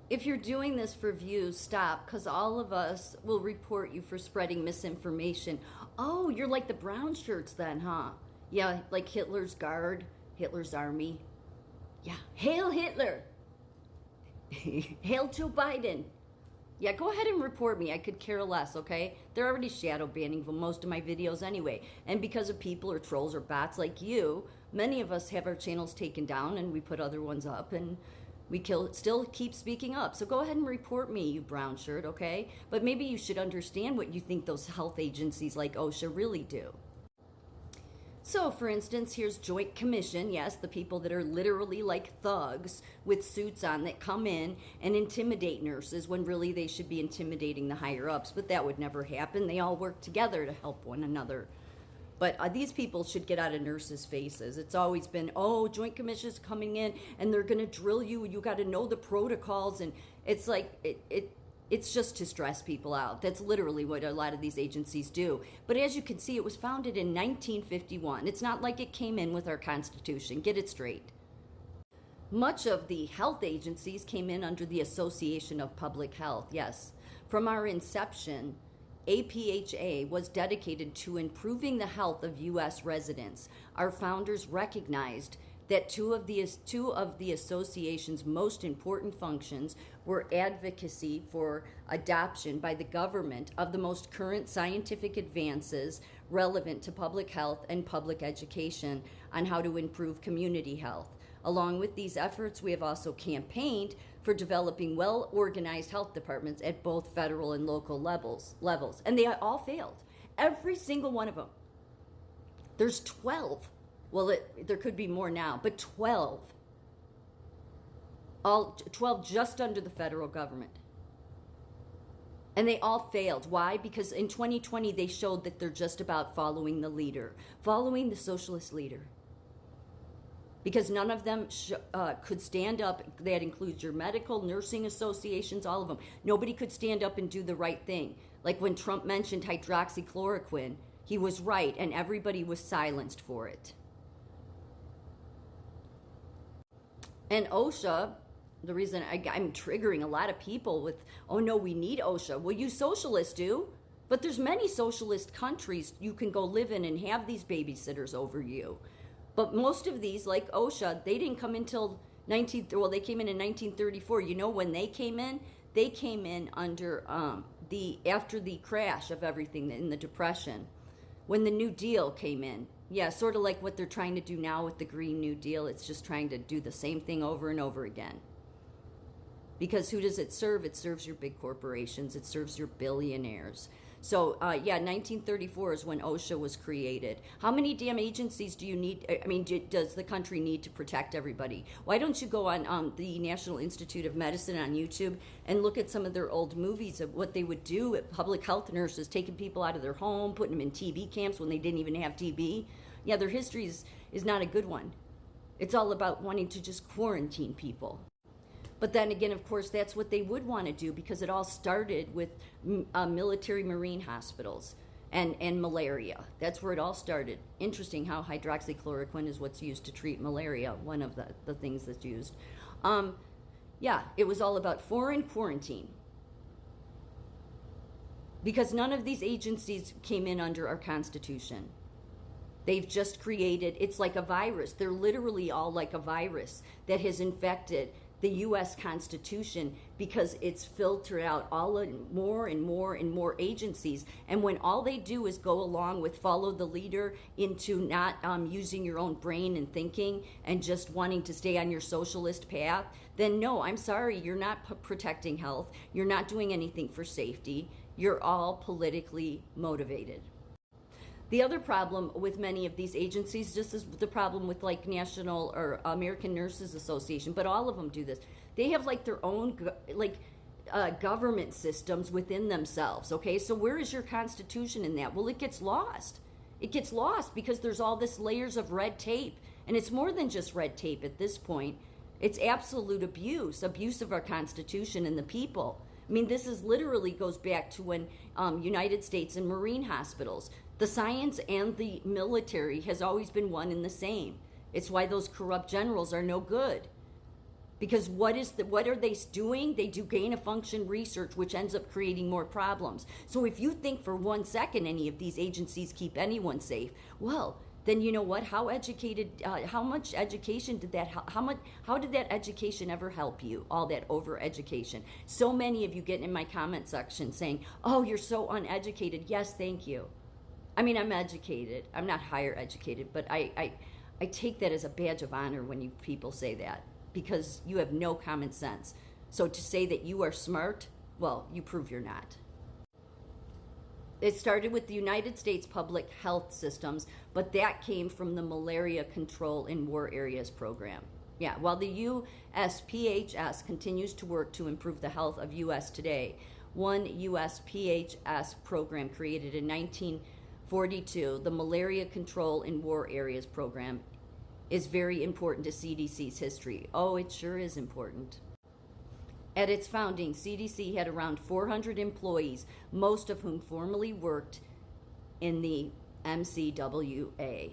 If you're doing this for views, stop, because all of us will report you for spreading misinformation. Oh, you're like the brown shirts then, huh? Yeah, like Hitler's guard, Hitler's army. Yeah, hail Hitler! Hail Joe Biden! Yeah, go ahead and report me. I could care less, okay? They're already shadow banning for most of my videos anyway. And because of people or trolls or bots like you, many of us have our channels taken down and we put other ones up and we still keep speaking up. So go ahead and report me, you brown shirt, okay? But maybe you should understand what you think those health agencies like OSHA really do. So, for instance, here's Joint Commission, yes, the people that are literally like thugs with suits on that come in and intimidate nurses when really they should be intimidating the higher-ups, but that would never happen. They all work together to help one another. But these people should get out of nurses' faces. It's always been, oh, Joint Commission's coming in and they're going to drill you. You got to know the protocols. And it's like, it's just to stress people out. That's literally what a lot of these agencies do. But as you can see, it was founded in 1951. It's not like it came in with our Constitution. Get it straight. Much of the health agencies came in under the Association of Public Health, yes. From our inception, APHA was dedicated to improving the health of U.S. residents. Our founders recognized that two of the association's most important functions were advocacy for adoption by the government of the most current scientific advances relevant to public health and public education on how to improve community health. Along with these efforts, we have also campaigned for developing well-organized health departments at both federal and local levels. And they all failed. Every single one of them. There's 12. Well, there could be more now, but 12. All 12 just under the federal government. And they all failed. Why? Because in 2020, they showed that they're just about following the leader, following the socialist leader. Because none of them could stand up. That includes your medical, nursing associations, all of them. Nobody could stand up and do the right thing. Like when Trump mentioned hydroxychloroquine, he was right, and everybody was silenced for it. And OSHA, the reason I'm triggering a lot of people with, oh no, we need OSHA. Well, you socialists do. But there's many socialist countries you can go live in and have these babysitters over you. But most of these, like OSHA, they didn't come until they came in 1934. You know when they came in? They came in under after the crash of everything in the Depression, when the New Deal came in. Yeah, sort of like what they're trying to do now with the Green New Deal. It's just trying to do the same thing over and over again. Because who does it serve? It serves your big corporations. It serves your billionaires. So, 1934 is when OSHA was created. How many damn agencies do you need? I mean, does the country need to protect everybody? Why don't you go on the National Institute of Medicine on YouTube and look at some of their old movies of what they would do at public health nurses, taking people out of their home, putting them in TB camps when they didn't even have TB. Yeah, their history is not a good one. It's all about wanting to just quarantine people. But then again, of course, that's what they would want to do because it all started with military marine hospitals and malaria. That's where it all started. Interesting how hydroxychloroquine is what's used to treat malaria, one of the things that's used. It was all about foreign quarantine. Because none of these agencies came in under our Constitution. They've just created, it's like a virus. They're literally all like a virus that has infected the U.S. Constitution because it's filtered out all more and more and more agencies. And when all they do is go along with follow the leader into not using your own brain and thinking and just wanting to stay on your socialist path, then no, I'm sorry, you're not protecting health. You're not doing anything for safety. You're all politically motivated. The other problem with many of these agencies, just as the problem with like National or American Nurses Association, but all of them do this. They have like their own government systems within themselves. Okay, so where is your Constitution in that? Well, it gets lost. It gets lost because there's all this layers of red tape, and it's more than just red tape at this point. It's absolute abuse of our Constitution and the people. I mean, this is literally goes back to when United States and Marine hospitals. The science and the military has always been one and the same. It's why those corrupt generals are no good. Because what are they doing? They do gain of function research, which ends up creating more problems. So if you think for 1 second any of these agencies keep anyone safe, well, then you know what? How much education did that? How did that education ever help you? All that over education. So many of you get in my comment section saying, "Oh, you're so uneducated." Yes, thank you. I mean, I'm educated. I'm not higher educated, but I take that as a badge of honor when you people say that, because you have no common sense. So to say that you are smart, well, you prove you're not. It started with the United States public health systems, but that came from the Malaria Control in War Areas program. Yeah, while the USPHS continues to work to improve the health of U.S. today, one USPHS program created in 1942, the Malaria Control in War Areas program, is very important to CDC's history. Oh, it sure is important. At its founding, CDC had around 400 employees, most of whom formerly worked in the MCWA.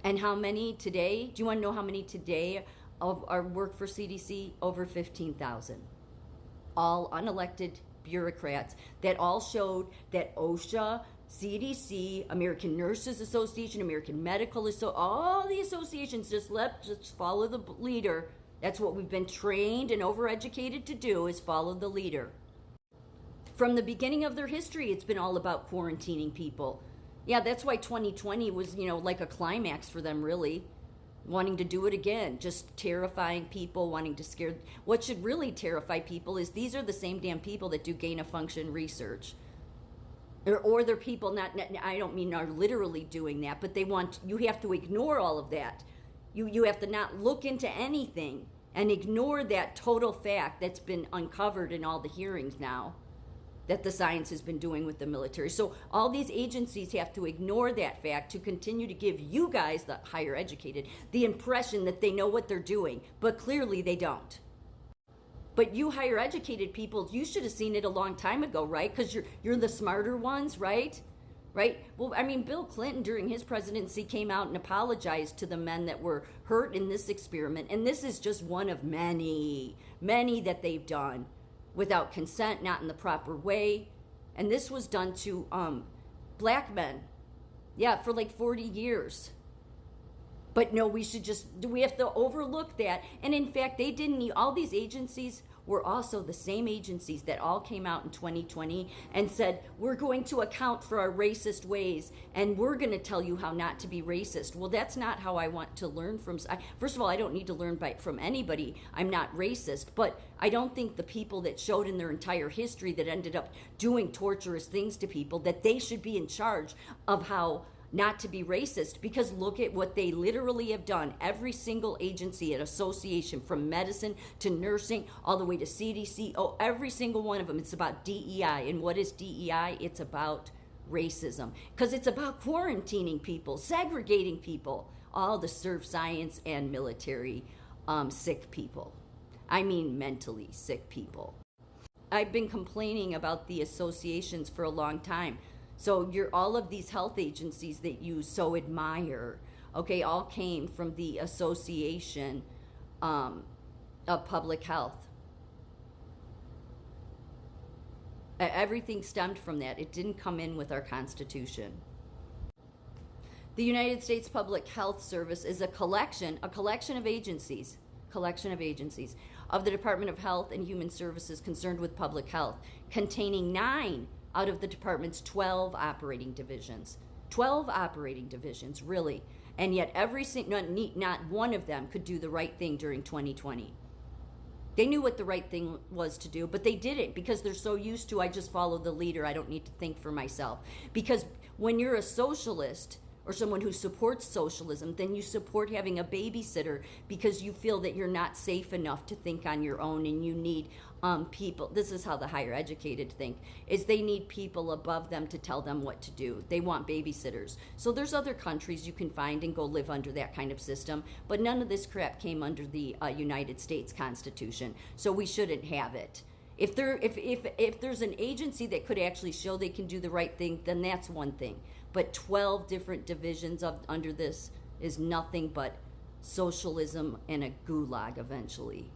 And how many today? Do you want to know how many today are work for CDC? Over 15,000. All unelected bureaucrats that all showed that OSHA, CDC, American Nurses Association, American Medical Association, all the associations just follow the leader. That's what we've been trained and overeducated to do, is follow the leader. From the beginning of their history, it's been all about quarantining people. Yeah, that's why 2020 was, like a climax for them, really. Wanting to do it again, just terrifying people, wanting to scare. What should really terrify people is these are the same damn people that do gain of function research. Or they're people I don't mean are literally doing that, but you have to ignore all of that. You have to not look into anything and ignore that total fact that's been uncovered in all the hearings now that the science has been doing with the military. So all these agencies have to ignore that fact to continue to give you guys, the higher educated, the impression that they know what they're doing, but clearly they don't. But you higher educated people, you should have seen it a long time ago, right? Because you're the smarter ones, right? Right? Well, I mean, Bill Clinton during his presidency came out and apologized to the men that were hurt in this experiment. And this is just one of many that they've done without consent, not in the proper way. And this was done to black men. Yeah, for like 40 years. But no, we have to overlook that. And in fact, they didn't, all these agencies were also the same agencies that all came out in 2020 and said, we're going to account for our racist ways and we're going to tell you how not to be racist. Well, that's not how I want to learn from. First of all, I don't need to learn from anybody. I'm not racist, but I don't think the people that showed in their entire history that ended up doing torturous things to people, that they should be in charge of how not to be racist, because look at what they literally have done. Every single agency and association, from medicine to nursing all the way to CDC, every single one of them, it's about DEI. And what is DEI? It's about racism, because it's about quarantining people, segregating people, all to serve science and military sick people. I mean mentally sick people. I've been complaining about the associations for a long time. So all of these health agencies that you so admire, okay, all came from the Association of Public Health. Everything stemmed from that. It didn't come in with our Constitution. The United States Public Health Service is a collection of agencies of the Department of Health and Human Services concerned with public health, containing 9 out of the department's 12 operating divisions. 12 operating divisions, really. And yet not one of them could do the right thing during 2020. They knew what the right thing was to do, but they didn't, because they're so used to, I just follow the leader, I don't need to think for myself. Because when you're a socialist or someone who supports socialism, then you support having a babysitter because you feel that you're not safe enough to think on your own, and you need people. This is how the higher educated think, is they need people above them to tell them what to do. They want babysitters. So there's other countries you can find and go live under that kind of system, but none of this crap came under the United States Constitution, so we shouldn't have it. If there's an agency that could actually show they can do the right thing, then that's one thing. But 12 different divisions under this is nothing but socialism and a gulag eventually.